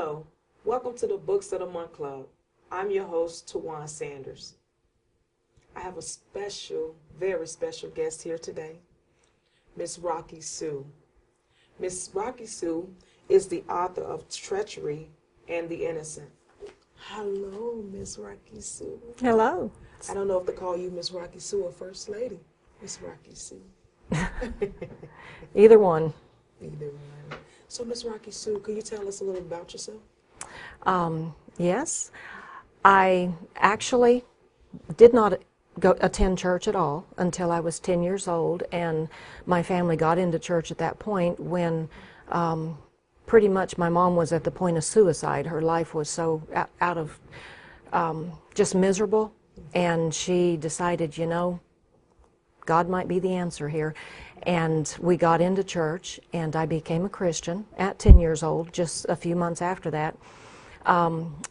Hello, welcome to the Books of the Month Club. I'm your host, Tawan Sanders. I have a special, very special guest here today, Miss Rockie Sue. Miss Rockie Sue is the author of Treachery and the Innocent. Hello, Miss Rockie Sue. Hello. I don't know if to call you Miss Rockie Sue or First Lady, Miss Rockie Sue. Either one. Either one. So, Miss Rockie Sue, could you tell us a little about yourself? Yes. I actually did not attend church at all until I was 10 years old, and my family got into church at that point when pretty much my mom was at the point of suicide. Her life was so out of just miserable, and she decided, you know, God might be the answer here. And we got into church, and I became a Christian at 10 years old, just a few months after that,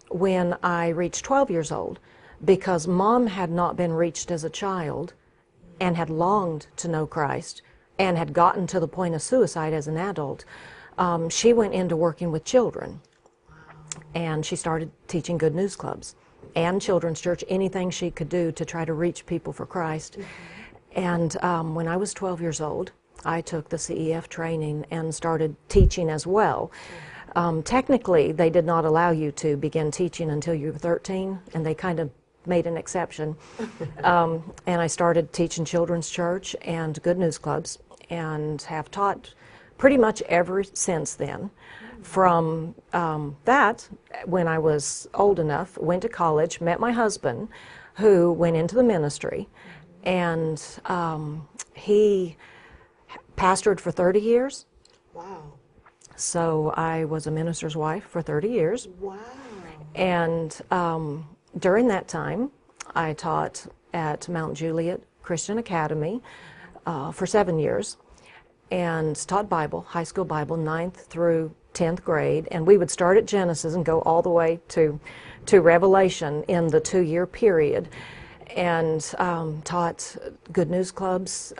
when I reached 12 years old, because Mom had not been reached as a child and had longed to know Christ and had gotten to the point of suicide as an adult. She went into working with children, and she started teaching Good News Clubs and children's church, anything she could do to try to reach people for Christ. And when I was 12 years old, I took the CEF training and started teaching as well. Technically, they did not allow you to begin teaching until you were 13, and they kind of made an exception. And I started teaching children's church and Good News Clubs, and have taught pretty much ever since then. From that, when I was old enough, went to college, met my husband, who went into the ministry, and he pastored for 30 years. Wow. So I was a minister's wife for 30 years. Wow. And during that time, I taught at Mount Juliet Christian Academy for 7 years, and taught Bible, high school Bible, 9th through 10th grade. And we would start at Genesis and go all the way to Revelation in the 2-year period. And taught Good News Clubs,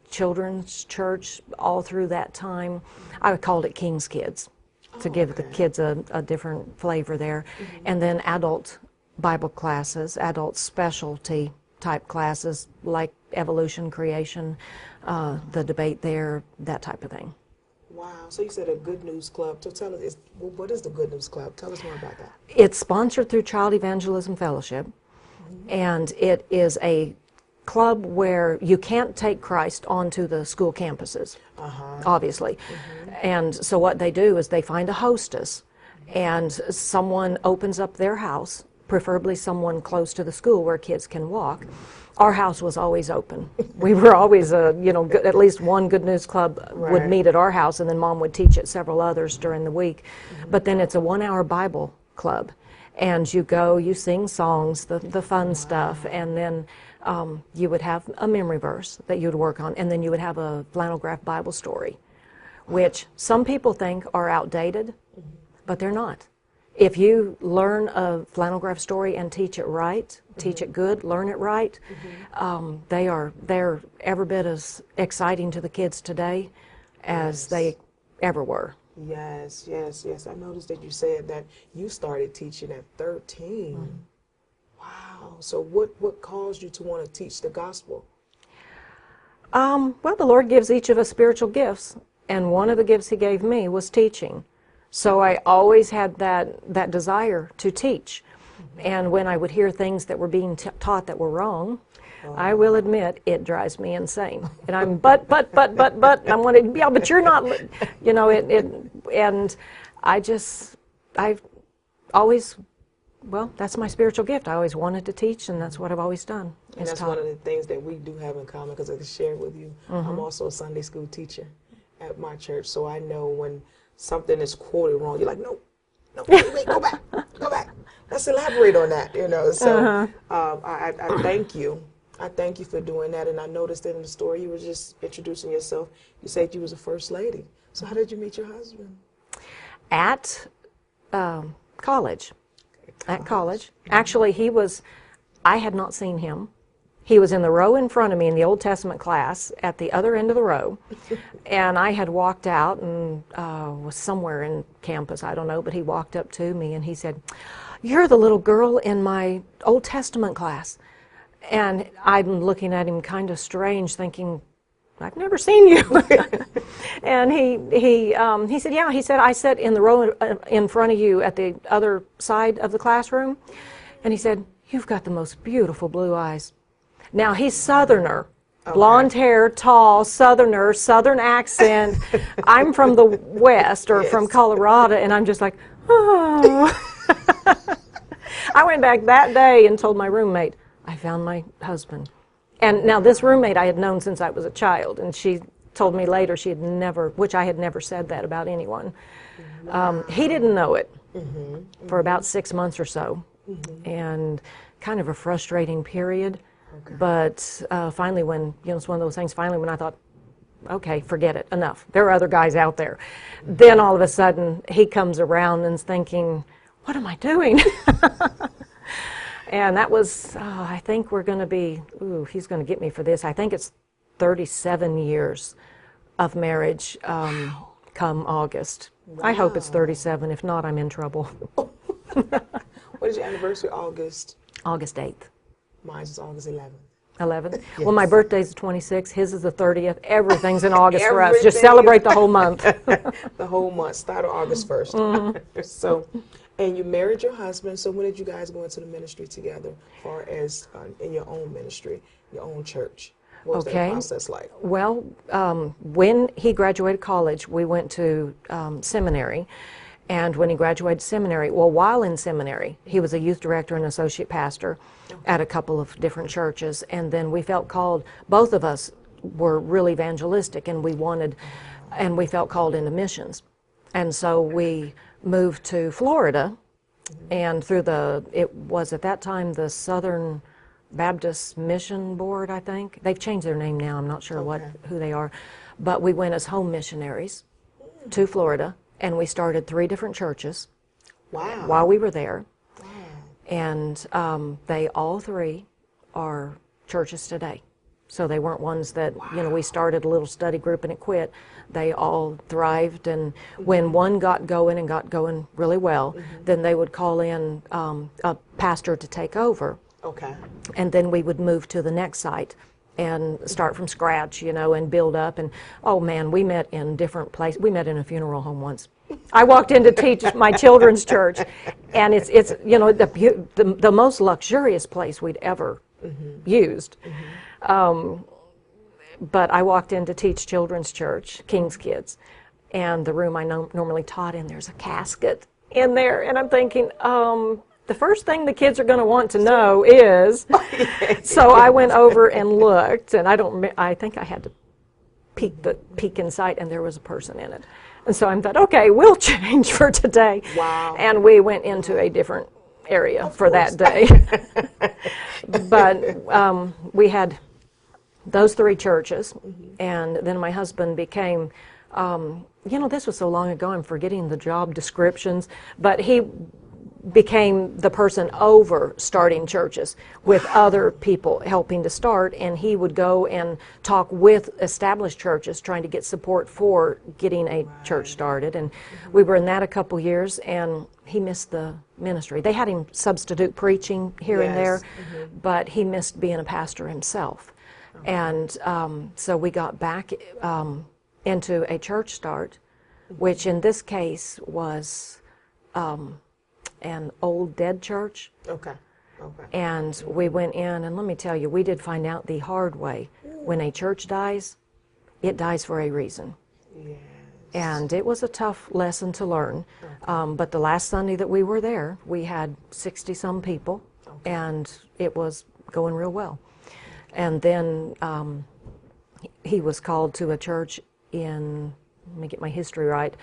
children's church, all through that time. I called it King's Kids to give the kids a different flavor there. And then adult Bible classes, adult specialty type classes like evolution, creation, the debate there, that type of thing. Wow. So you said a Good News Club. So tell us, what is the Good News Club? Tell us more about that. It's sponsored through Child Evangelism Fellowship. And it is a club where you can't take Christ onto the school campuses, obviously. And so what they do is they find a hostess, and someone opens up their house, preferably someone close to the school where kids can walk. Our house was always open. We were always, at least one Good News Club would meet at our house, and then Mom would teach at several others during the week. But then it's a 1-hour Bible club. And you go, you sing songs, the fun stuff, and then you would have a memory verse that you would work on, and then you would have a flannel graph Bible story, which some people think are outdated, but they're not. If you learn a flannel graph story and teach it right, teach it good, learn it right, they're every bit as exciting to the kids today as they ever were. Yes, yes, yes. I noticed that you said that you started teaching at 13. Wow. So what caused you to want to teach the gospel? Well, the Lord gives each of us spiritual gifts, and one of the gifts He gave me was teaching. So I always had that desire to teach. And when I would hear things that were being taught that were wrong, I will admit it drives me insane. And I'm but I'm wondering, yeah, but you're not, and I've always, well, that's my spiritual gift. I always wanted to teach, and that's what I've always done. And that's one of the things that we do have in common, because I can share with you. I'm also a Sunday school teacher at my church, so I know when something is quoted wrong, you're like, no, wait, go back. Let's elaborate on that, So I thank you. I thank you for doing that. And I noticed that in the story you were just introducing yourself. You said you was a first lady. So how did you meet your husband? At college. At college. Actually, I had not seen him. He was in the row in front of me in the Old Testament class at the other end of the row. And I had walked out and was somewhere in campus, I don't know, but he walked up to me and he said, "You're the little girl in my Old Testament class." And I'm looking at him kind of strange, thinking, "I've never seen you." And he said, "Yeah." He said, "I sat in the row in front of you at the other side of the classroom." And he said, "You've got the most beautiful blue eyes." Now, he's Southerner, blonde hair, tall, Southerner, Southern accent. I'm from the West, or from Colorado, and I'm just like, oh. I went back that day and told my roommate, I found my husband. And now this roommate I had known since I was a child, and she told me later she had never, which I had never said that about anyone. He didn't know it for about 6 months or so, and kind of a frustrating period. But finally, when, it's one of those things, finally when I thought, okay, forget it, enough. There are other guys out there. Then all of a sudden, he comes around and's thinking, what am I doing? And that was, I think we're going to be, he's going to get me for this. I think it's 37 years of marriage come August. Wow. I hope it's 37. If not, I'm in trouble. What is your anniversary, August? August 8th. Mine is August 11th. 11th? Yes. Well, my birthday's the 26th. His is the 30th. Everything's in August for us. Just celebrate the whole month. The whole month. Start on August 1st. So, and you married your husband. So when did you guys go into the ministry together, as far as in your own ministry, your own church? What was that process like? Well, when he graduated college, we went to seminary. And when he graduated seminary, well, while in seminary, he was a youth director and associate pastor at a couple of different churches. And then we felt called, both of us were really evangelistic, and we felt called into missions. And so we moved to Florida, and through it was at that time the Southern Baptist Mission Board, I think. They've changed their name now, I'm not sure who they are. But we went as home missionaries to Florida. And we started 3 different churches while we were there. Wow. And they all 3 are churches today. So they weren't ones that, we started a little study group and it quit. They all thrived. And when one got going really well, then they would call in a pastor to take over. Okay. And then we would move to the next site and start from scratch, and build up. And oh man, we met in different places. We met in a funeral home once. I walked in to teach my children's church, and it's the most luxurious place we'd ever used. But I walked in to teach children's church, King's Kids, and the room I normally taught in, there's a casket in there, and I'm thinking, the first thing the kids are going to want to know is, so I went over and looked, and I think I had to peek inside, and there was a person in it. And so I thought, okay, we'll change for today. Wow. And we went into a different area for that day. But we had those 3 churches, and then my husband became, this was so long ago, I'm forgetting the job descriptions, but he became the person over starting churches with other people helping to start, and he would go and talk with established churches trying to get support for getting a church started. And we were in that a couple years, and he missed the ministry. They had him substitute preaching here and there, but he missed being a pastor himself. And so we got back into a church start, which in this case was an old dead church. Okay. And we went in, and let me tell you, we did find out the hard way. When a church dies, it dies for a reason. Yes. And it was a tough lesson to learn. But the last Sunday that we were there, we had 60-some people, and it was going real well. And then he was called to a church in, let me get my history right,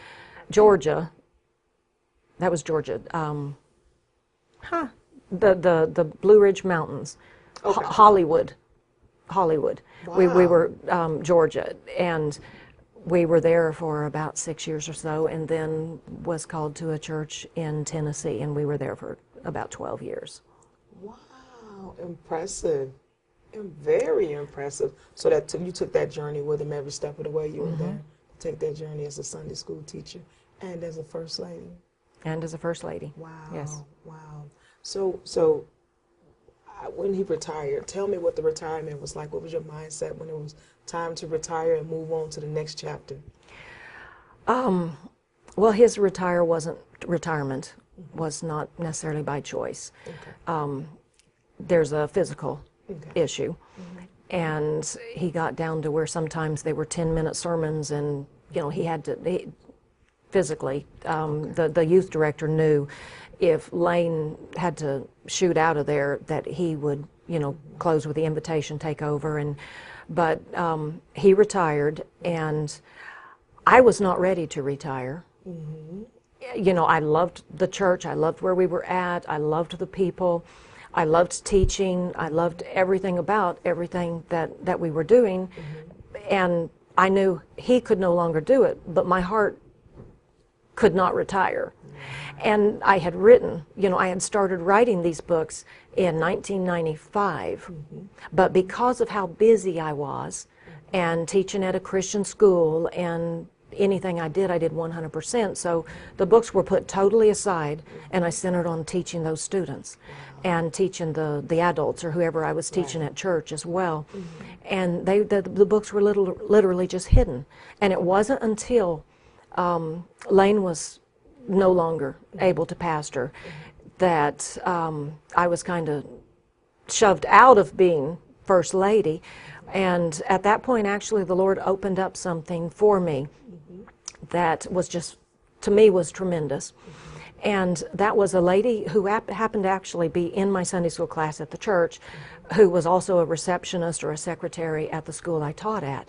Georgia. That was Georgia. The Blue Ridge Mountains, Hollywood. Wow. We were Georgia, and we were there for about 6 years or so, and then was called to a church in Tennessee, and we were there for about 12 years. Wow, impressive. And very impressive. So that you took that journey with him every step of the way you were there. Take that journey as a Sunday school teacher and as a first lady. And as a first lady. Wow. Yes. Wow. So when he retired, tell me what the retirement was like. What was your mindset when it was time to retire and move on to the next chapter? Well, his retirement was not necessarily by choice. Okay. There's a physical issue. And he got down to where sometimes they were 10-minute sermons, and he had to physically. The youth director knew if Lane had to shoot out of there that he would close with the invitation, take over, but he retired, and I was not ready to retire. I loved the church. I loved where we were at. I loved the people. I loved teaching. I loved everything about everything that we were doing. And I knew he could no longer do it, but my heart could not retire. And I had I had started writing these books in 1995, but because of how busy I was and teaching at a Christian school, and anything I did 100%. So the books were put totally aside, and I centered on teaching those students and teaching the adults or whoever I was teaching at church as well. And the books were literally just hidden. And it wasn't until Lane was no longer able to pastor that I was kind of shoved out of being First Lady. And at that point, actually, the Lord opened up something for me that was just, to me, was tremendous. And that was a lady who happened to actually be in my Sunday school class at the church, who was also a receptionist or a secretary at the school I taught at,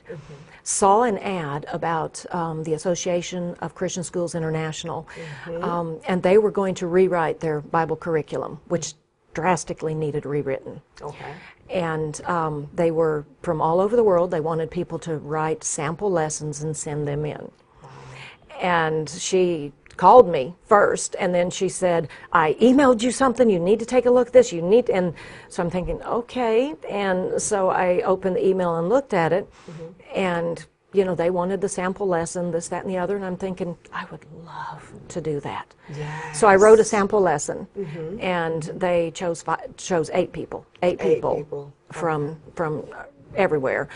saw an ad about the Association of Christian Schools International, and they were going to rewrite their Bible curriculum, which drastically needed rewritten. Okay. And they were from all over the world. They wanted people to write sample lessons and send them in. And she called me first, and then she said, I emailed you something, you need to take a look at this, and so I'm thinking, okay. And so I opened the email and looked at it, and they wanted the sample lesson, this, that, and the other, and I'm thinking, I would love to do that. Yes. So I wrote a sample lesson, and they chose 8 people, from everywhere.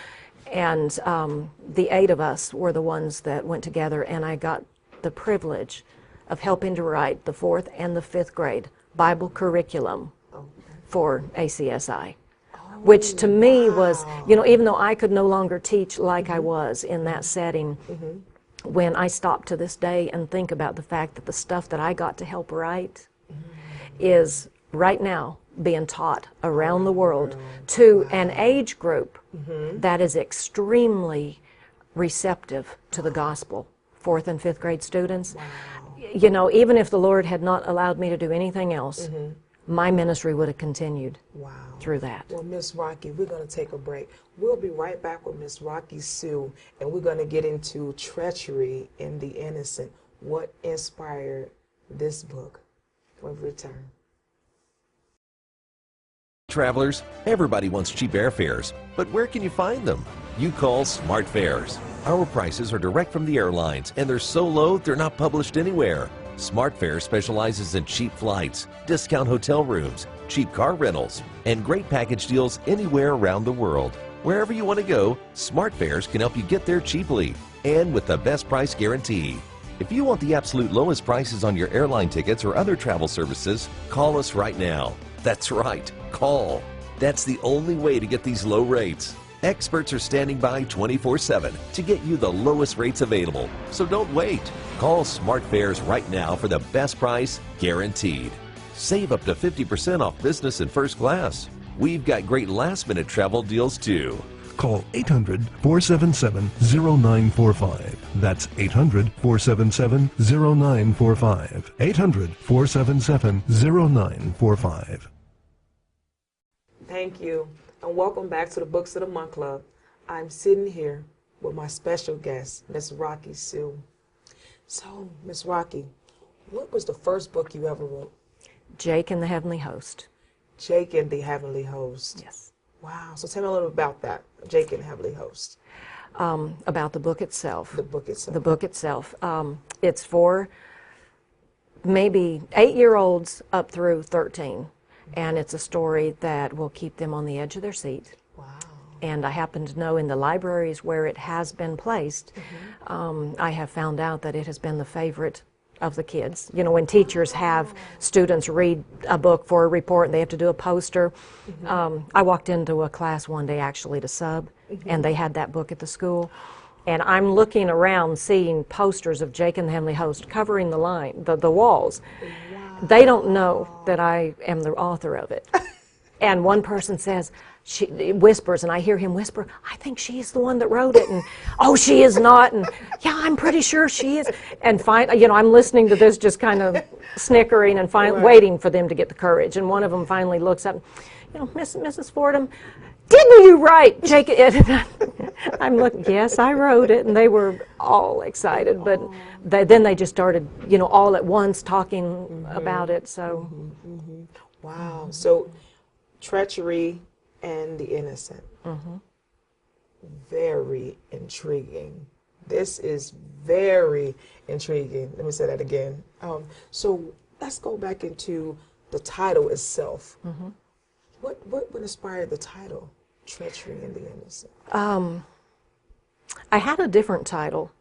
And the 8 of us were the ones that went together, and I got the privilege of helping to write the 4th and the 5th grade Bible curriculum for ACSI, which to me was, even though I could no longer teach like I was in that setting, when I stop to this day and think about the fact that the stuff that I got to help write is right now being taught around the world to an age group that is extremely receptive to the gospel, 4th and 5th grade students. Even if the Lord had not allowed me to do anything else, my ministry would have continued through that. Well, Miss Rockie, we're going to take a break. We'll be right back with Miss Rockie Sue, and we're going to get into Treachery in the Innocent. What inspired this book? When we return. Travelers, everybody wants cheap airfares, but where can you find them? You call Smart Fares. Our prices are direct from the airlines, and they're so low they're not published anywhere. Smart Fares specializes in cheap flights, discount hotel rooms, cheap car rentals, and great package deals anywhere around the world. Wherever you want to go, Smart Fares can help you get there cheaply and with the best price guarantee. If you want the absolute lowest prices on your airline tickets or other travel services, call us right now. That's right, call. That's the only way to get these low rates. Experts are standing by 24/7 to get you the lowest rates available, so don't wait. Call Smart Fares right now for the best price guaranteed. Save up to 50% off business and first class. We've got great last-minute travel deals too. Call 800-477-0945. That's 800-477-0945. 800-477-0945. Thank you, and welcome back to the Books of the Month Club. I'm sitting here with my special guest, Miss Rockie Sue. So, Miss Rockie, what was the first book you ever wrote? Jake and the Heavenly Host. Jake and the Heavenly Host. Yes. Wow. So tell me a little about that, Jake and Heavenly Host. About the book itself. The book itself. The book itself. It's for maybe 8-year-olds up through 13. And it's a story that will keep them on the edge of their seat. Wow. And I happen to know in the libraries where it has been placed, I have found out that it has been the favorite of the kids. You know, when teachers have students read a book for a report and they have to do a poster. I walked into a class one day actually to sub, and they had that book at the school. And I'm looking around seeing posters of Jake and the Heavenly Host covering the walls. Wow. They don't know that I am the author of it. And one person says, she whispers, and I hear him whisper, I think she's the one that wrote it. And, oh, she is not. And, yeah, I'm pretty sure she is. And, you know, I'm listening to this just kind of snickering and waiting for them to get the courage. And one of them finally looks up, you know, Mrs. Fordham, didn't you write Jake? I'm looking, yes, I wrote it. And they were all excited. But then they just started, you know, all at once talking about it. So. Wow. So, Treachery and the Innocent. Very intriguing. This is very intriguing. Let me say that again. So let's go back into the title itself. What inspired the title, Treachery and the Innocent? I had a different title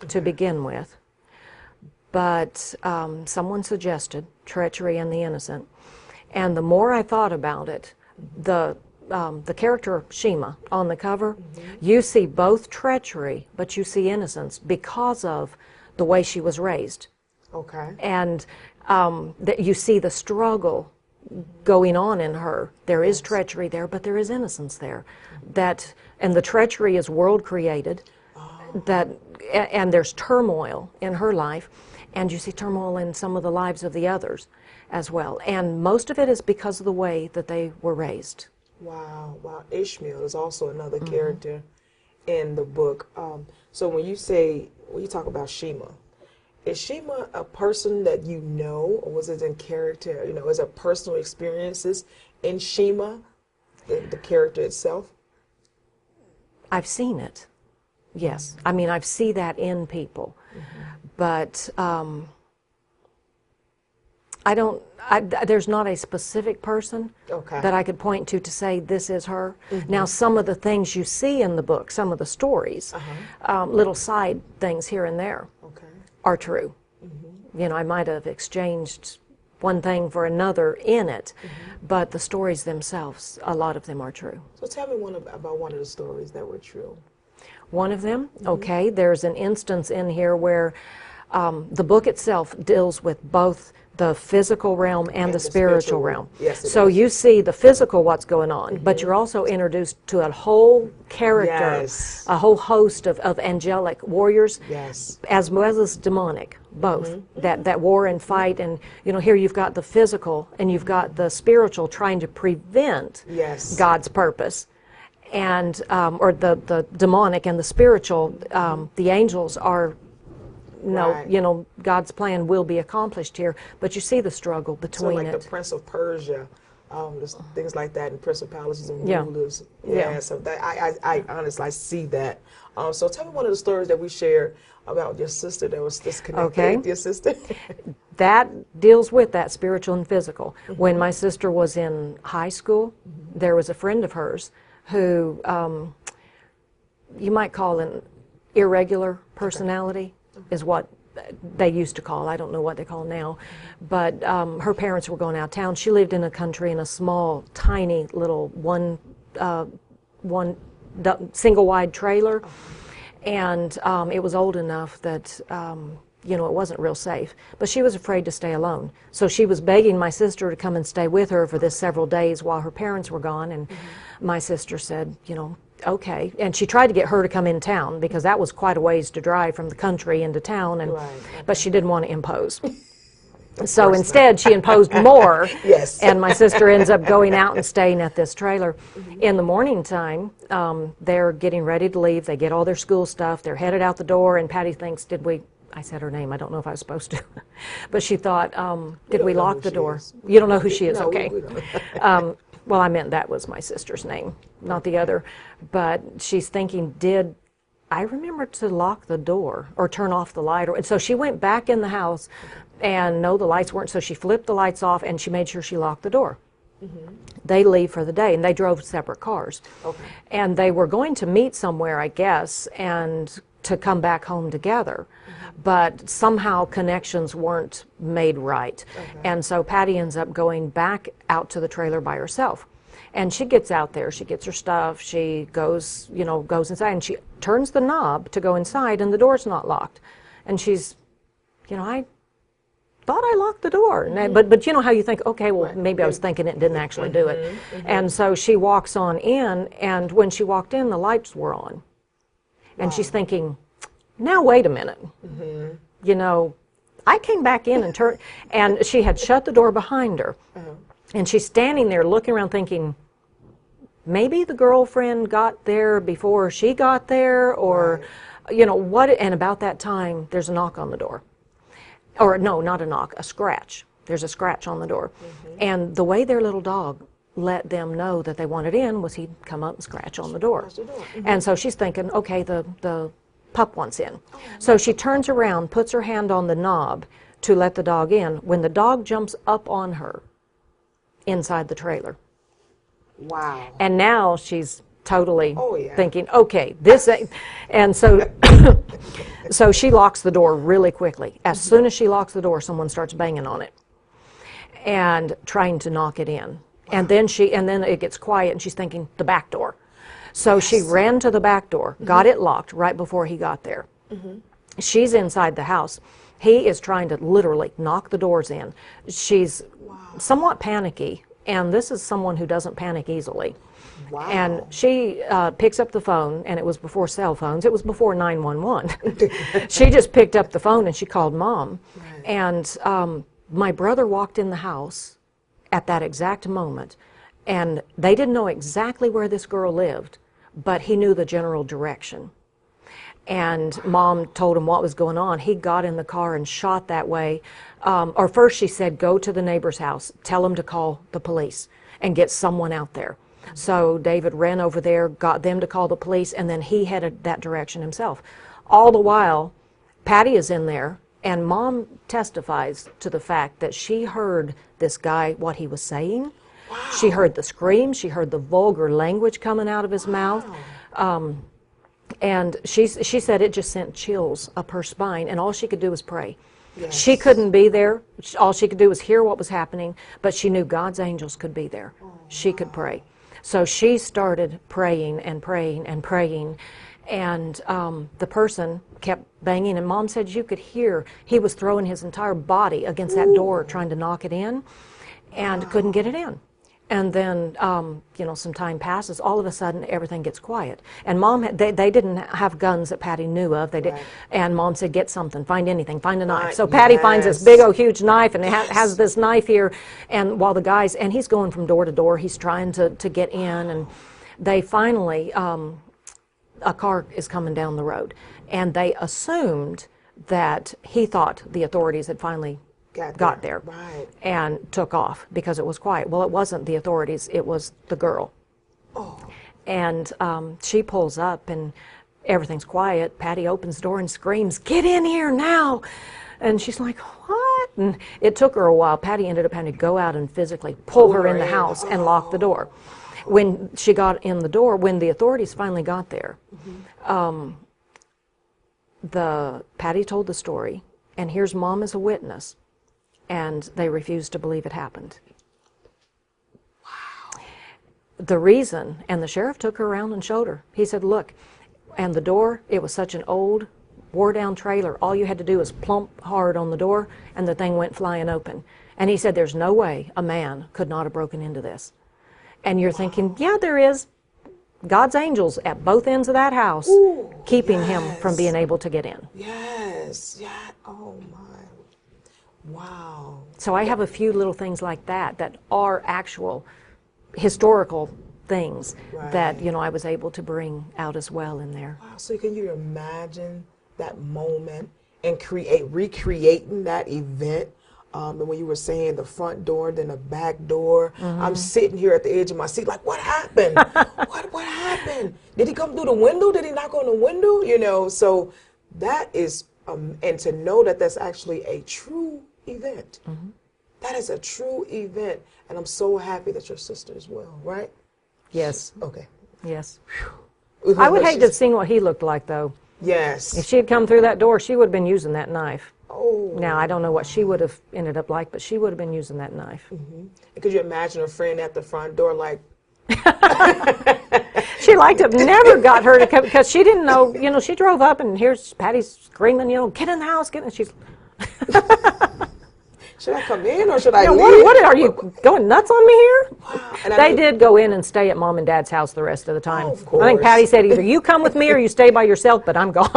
to begin with, but someone suggested Treachery and the Innocent. And the more I thought about it, the character Shema on the cover, you see both treachery, but you see innocence because of the way she was raised. Okay. And that you see the struggle going on in her. There is treachery there, but there is innocence there. And the treachery is world created. And there's turmoil in her life, and you see turmoil in some of the lives of the others as well. And most of it is because of the way that they were raised. Wow, wow. Ishmael is also another character in the book. So when you talk about Shema, is Shema a person that you know, or was it in character? You know, is it personal experiences in Shema, the character itself? I've seen it. Yes. I mean, I see that in people. But there's not a specific person that I could point to say this is her. Now, some of the things you see in the book, some of the stories, little side things here and there are true. You know, I might have exchanged one thing for another in it, but the stories themselves, a lot of them are true. So tell me about one of the stories that were true. One of them? Okay, there's an instance in here where the book itself deals with both the physical realm and the spiritual realm. Yes, so you see the physical, what's going on, but you're also introduced to a whole character, a whole host of angelic warriors, as well as demonic, both, that war and fight. And, you know, here you've got the physical and you've got the spiritual trying to prevent God's purpose. And, or the demonic and the spiritual, the angels are, you know, God's plan will be accomplished here, but you see the struggle between it. So like the Prince of Persia, things like that, and principalities and rulers. So that I honestly, I see that. So tell me one of the stories that we shared about your sister that was disconnected with your sister. That deals with that spiritual and physical. When my sister was in high school, there was a friend of hers who you might call an irregular personality, is what they used to call. I don't know what they call now. But her parents were going out of town. She lived in a country in a small, tiny little one single wide trailer. And it was old enough that, you know, it wasn't real safe. But she was afraid to stay alone. So she was begging my sister to come and stay with her for this several days while her parents were gone. And my sister said, you know, okay. And she tried to get her to come in town because that was quite a ways to drive from the country into town. And but she didn't want to impose. So instead, she imposed more. And my sister ends up going out and staying at this trailer. In the morning time, they're getting ready to leave. They get all their school stuff. They're headed out the door. And Patty thinks, I said her name. I don't know if I was supposed to. But she thought, did we lock the door? You don't know who she is, okay. Well, I meant that was my sister's name, not the other. But she's thinking, did I remember to lock the door or turn off the light? And so she went back in the house, and no, the lights weren't, so she flipped the lights off and she made sure she locked the door. They leave for the day, and they drove separate cars. Okay. And they were going to meet somewhere, I guess, and to come back home together. But somehow connections weren't made right. And so Patty ends up going back out to the trailer by herself. And she gets out there, she gets her stuff, she goes, goes inside, and she turns the knob to go inside, and the door's not locked. And she's, I thought I locked the door. And but you know how you think, okay, well, maybe I was thinking it, didn't actually do it. And so she walks on in, and when she walked in, the lights were on. And she's thinking, now wait a minute. I came back in and turned, and she had shut the door behind her. And she's standing there looking around thinking, maybe the girlfriend got there before she got there, or, what, and about that time, there's a knock on the door. Or no, not a knock, a scratch. There's a scratch on the door. And the way their little dog let them know that they wanted in was he'd come up and scratch on the door. And so she's thinking, okay, the pup wants in. So she turns around, puts her hand on the knob to let the dog in. When the dog jumps up on her inside the trailer. Wow. And now she's totally yeah. thinking, okay, this ain't, and so so she locks the door really quickly. As soon as she locks the door, someone starts banging on it and trying to knock it in. And then it gets quiet, and she's thinking, the back door. So she ran to the back door, got it locked right before he got there. She's inside the house. He is trying to literally knock the doors in. She's somewhat panicky, and this is someone who doesn't panic easily. Wow. And she picks up the phone, and it was before cell phones. It was before 911. She just picked up the phone, and she called Mom. And my brother walked in the house at that exact moment, and they didn't know exactly where this girl lived, but he knew the general direction. And Mom told him what was going on. He got in the car and shot that way. Or first she said, go to the neighbor's house, tell him to call the police and get someone out there. So David ran over there, got them to call the police, and then he headed that direction himself. All the while, Patty is in there, and Mom testifies to the fact that she heard this guy, what he was saying. Wow. She heard the screams, she heard the vulgar language coming out of his mouth. And she said it just sent chills up her spine, and all she could do was pray. Yes. She couldn't be there. All she could do was hear what was happening, but she knew God's angels could be there. She could pray. So she started praying and praying and praying, and the person kept banging, and Mom said you could hear he was throwing his entire body against that door trying to knock it in, and couldn't get it in. And then, some time passes. All of a sudden, everything gets quiet. And Mom, they didn't have guns that Patty knew of. They did, and Mom said, "Get something, find anything, find a knife." So Patty finds this big, huge knife, and has this knife here. And while the guys, and he's going from door to door, he's trying to get in, and they finally, a car is coming down the road, and they assumed that he thought the authorities had finally got there and took off because it was quiet. Well, it wasn't the authorities, it was the girl. And she pulls up and everything's quiet. Patty opens the door and screams, "Get in here now!" And she's like, "What?" And it took her a while. Patty ended up having to go out and physically pull her in the house and lock the door. When she got in the door, when the authorities finally got there, Patty told the story, and here's Mom as a witness. And they refused to believe it happened. Wow. The reason, and the sheriff took her around and showed her. He said, look, and the door, it was such an old, wore-down trailer. All you had to do was plump hard on the door, and the thing went flying open. And he said, there's no way a man could not have broken into this. And you're thinking, yeah, there is. God's angels at both ends of that house, keeping him from being able to get in. Yes. Yeah. Oh, my. Wow. So I have a few little things like that are actual historical things that, I was able to bring out as well in there. Wow. So can you imagine that moment and recreating that event And when you were saying the front door, then the back door, I'm sitting here at the edge of my seat like, what happened? What happened? Did he come through the window? Did he knock on the window? You know, so that is, and to know that that's actually a true event. That is a true event. And I'm so happy that your sister is well, right? Yes. Okay. Yes. I would hate to have seen what he looked like, though. Yes. If she had come through that door, she would have been using that knife. Oh. Now, I don't know what she would have ended up like, but she would have been using that knife. Could you imagine a friend at the front door like, She liked it, never got her to come, because she didn't know, you know, she drove up and here's Patty screaming, you know, get in the house, get in. She's, should I come in or should I you know, leave? what are you going nuts on me here? Wow. And They did go in and stay at Mom and Dad's house the rest of the time. Oh, of I think course. Patty said either you come with me or you stay by yourself, but I'm gone.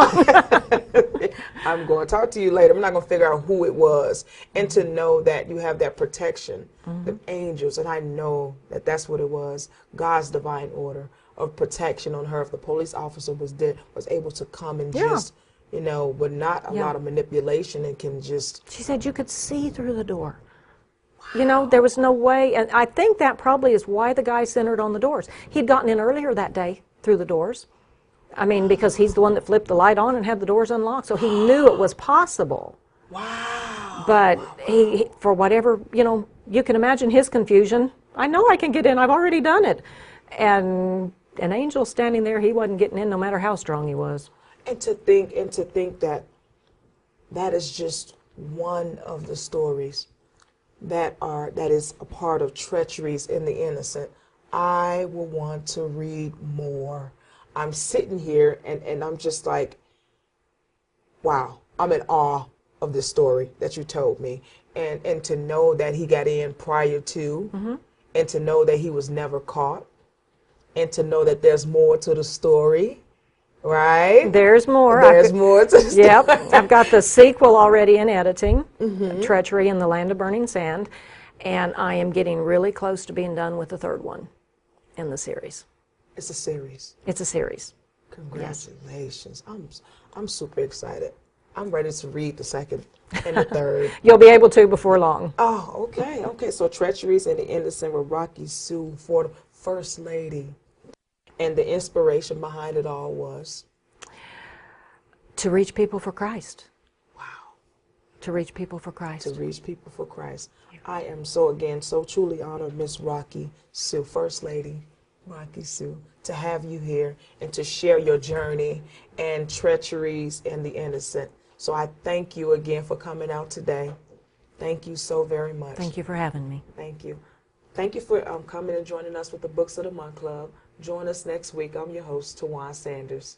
I'm going to talk to you later. I'm not going to figure out who it was. And to know that you have that protection, the angels, and I know that that's what it was, God's divine order of protection on her. If the police officer was able to come and just, you know, with not a lot of manipulation and can just... She said you could see through the door. You know, there was no way, and I think that probably is why the guy centered on the doors. He'd gotten in earlier that day through the doors. I mean, because he's the one that flipped the light on and had the doors unlocked, so he knew it was possible. Wow. But he, for whatever, you know, you can imagine his confusion. I know I can get in, I've already done it. And an angel standing there, he wasn't getting in no matter how strong he was. And to think that that is just one of the stories that is a part of Treacheries in the Innocent. I will want to read more. I'm sitting here and I'm just like, wow, I'm in awe of this story that you told me. And to know that he got in prior to, and to know that he was never caught, and to know that there's more to the story, right? There's more. There's more to the story. Yep, I've got the sequel already in editing, Treachery in the Land of Burning Sand, and I am getting really close to being done with the third one in the series. It's a series. It's a series. Congratulations. I'm super excited. I'm ready to read the second and the third. You'll be able to before long. Oh, okay. Okay, so Treacheries in the Innocent with Rockie Sue Fordham, First Lady. And the inspiration behind it all was? To reach people for Christ. Wow. To reach people for Christ. To reach people for Christ. I am so truly honored, Miss Rockie Sue, First Lady Rockie Sue, to have you here and to share your journey and Treacheries in the Innocent. So I thank you again for coming out today. Thank you so very much. Thank you for having me. Thank you. Thank you for coming and joining us with the Books of the Month Club. Join us next week. I'm your host, Tawan Sanders.